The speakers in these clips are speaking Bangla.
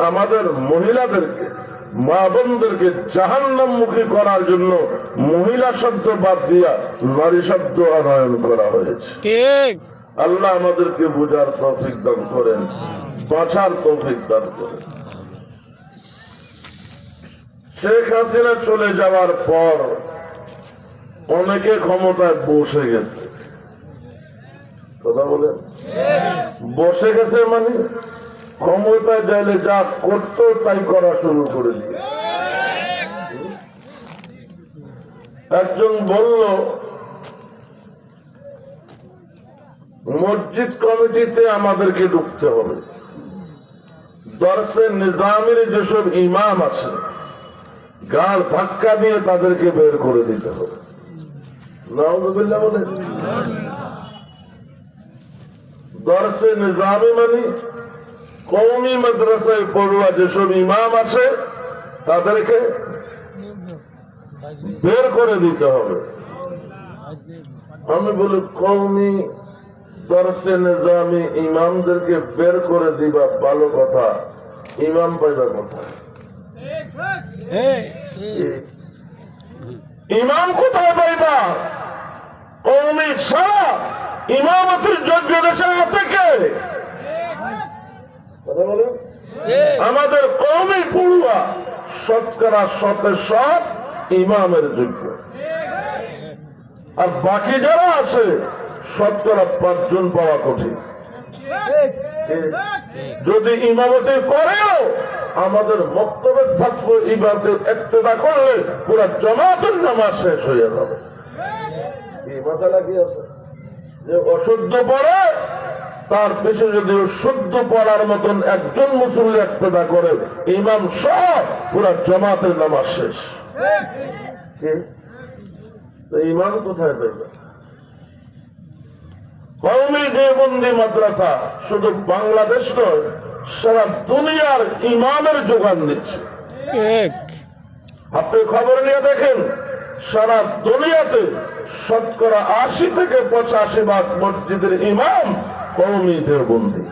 আমাদের মহিলাদেরকে, মা বোনদেরকে জাহান্নামমুখী করার জন্য মহিলা শব্দ বাদ দিয়া নারী শব্দ আনয়ন করা হয়েছে। ঠিক। আল্লাহ আমাদেরকে বুঝার তৌফিক দান করেন, বাঁচার তৌফিক দান করেন। শেখ হাসিনা চলে যাওয়ার পর অনেকে ক্ষমতায় বসে গেছে। কথা বলেন, বসে গেছে মানে ক্ষমতায় যাইলে যা করতো তাই করা শুরু করে দিয়ে। একজন বলল মসজিদ কমিটিতে আমাদেরকে ঢুকতে হবে, দরসে নিজামের যেসব ইমাম আছে গাল ধাক্কা দিয়ে তাদেরকে বের করে দিতে হবে। নাউযুবিল্লাহ বলেন। দরসে নিজামি মানে কওমি মাদ্রাসায় পড়ুয়া যেসব ইমাম আছে তাদেরকে বের করে দিতে হবে। আমি বলি কওমি দরসে নিজামি ইমামদেরকে বের করে দিবা ভালো কথা, ইমাম পাইবা কোথায়? ইমাম কোথায় পাইবা? কওমি ছাড়া ইমামতের যোগ্য দেশে আছে কে? কথা বলেন। আমাদের কওমি পড়ুয়া শতকরা 100% ইমামের যোগ্য, আর বাকি যারা আছে শতকরা 5 জন পাওয়া কঠিন। যদি ইমামতি করেও আমাদের বক্তব্যের ছাত্র ইবাদতের ইক্তেদা করলে পুরা জামাতের নামাজ শেষ হয়ে যাবে। এই মাসালা কি আছে যে অশুদ্ধ পড়ে তার পেছনে যদি শুদ্ধ পড়ার মতন একজন মুসল্লি ইক্তেদা করে ইমাম সহ পুরা জামাতের নামাজ শেষ। ইমাম কোথায় পাইবে? কওমি দেওবন্দি মাদ্রাসা শুধু বাংলাদেশ নয়, সারা দুনিয়ার ইমামের যোগান দিচ্ছে। আপনি খবর নিয়ে দেখেন, সারা দুনিয়াতে শতকরা 80 থেকে 85% মসজিদের ইমাম কওমি দেওবন্দি।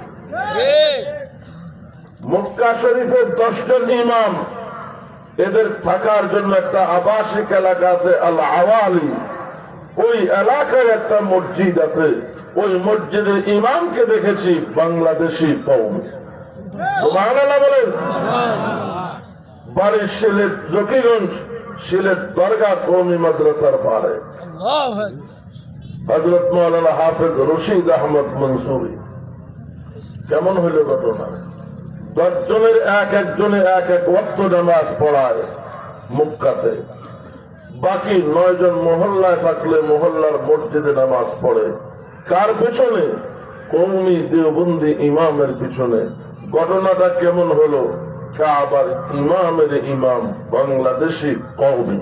মক্কা শরীফের 10 জন ইমাম, এদের থাকার জন্য একটা আবাসিক এলাকা আছে আল আওয়ালি, ওই এলাকায় একটা মসজিদ আছে, ওই মসজিদের ইমামকে দেখেছি বাংলাদেশি কওমি। সুবহানাল্লাহ বলেন। বাড়ির সিলেট জকিগঞ্জ, সিলেট দরগা কওমি মাদ্রাসার পারে হযরত মাওলানা হাফেজ রশিদ আহমদ মনসুরি। কেমন হইল ঘটনা? 10 জনের একজনে এক ওয়াক্ত নামাজ পড়ায় মক্কাতে, বাকি 9 জন মহল্লায় থাকলে মহল্লার মসজিদে নামাজ পড়ে। কার পিছনে? কওমি দেওবন্দি ইমামের পিছনে। ঘটনাটা কেমন হলো? কাবার ইমামের ইমাম বাংলাদেশি কওমি।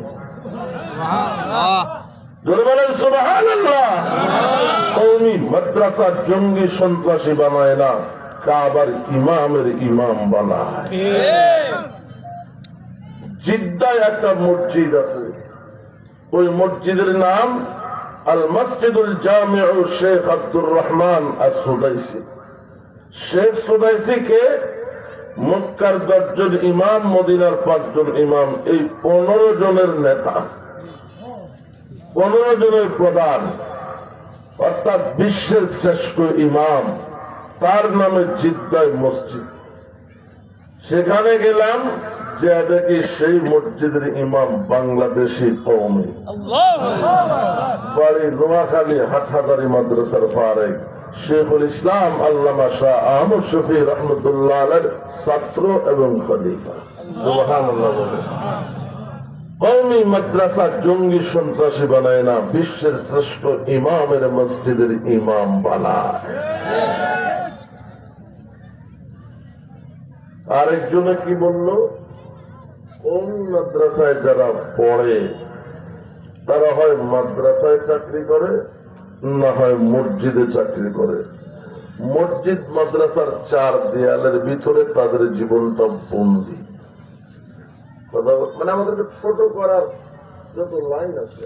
জোরে বলেন সুবহানাল্লাহ। কওমি মাদ্রাসা জঙ্গি সন্ত্রাসী বানায় না, কাবার ইমামের ইমাম বানায়। জিদ্দায় একটা মসজিদ আছে, ওই মসজিদের নাম আল মসজিদুল জামিউ শেখ আব্দুর রহমান আস-সুদাইসি। শেখ সুদাইসি কে? মক্কার 10 জন ইমাম, মদিনার 5 জন ইমাম, এই 15 জনের নেতা, 15 জনের প্রধান, অর্থাৎ বিশ্বের শ্রেষ্ঠ ইমাম। তার নামে জিদ্দায় মসজিদ। সেখানে গেলাম, যে দেখি সেই মসজিদের ইমাম বাংলাদেশি কওমি। বাড়ি নোয়াখালী হাটহাজারী মাদ্রাসার ফারেক শেখুল ইসলাম আল্লামা শাহ আহমদ শফি রহমতুল্লাহ আলাইহির ছাত্র এবং খলিফা। সুবহানাল্লাহ বলেন। কওমি মাদ্রাসা জঙ্গি সন্ত্রাসী বানায় না, বিশ্বের শ্রেষ্ঠ ইমামের মসজিদের ইমাম বানায়। আরেকজনে কি বলল? কোন মাদ্রাসায় যারা পড়ে তারা হয় মাদ্রাসায় চাকরি করে, না হয় মসজিদে চাকরি করে। মসজিদ মাদ্রাসার 4 দেয়ালের ভিতরে তাদের জীবনটা বন্দী। মানে আমাদেরকে ছোট করার যত লাইন আছে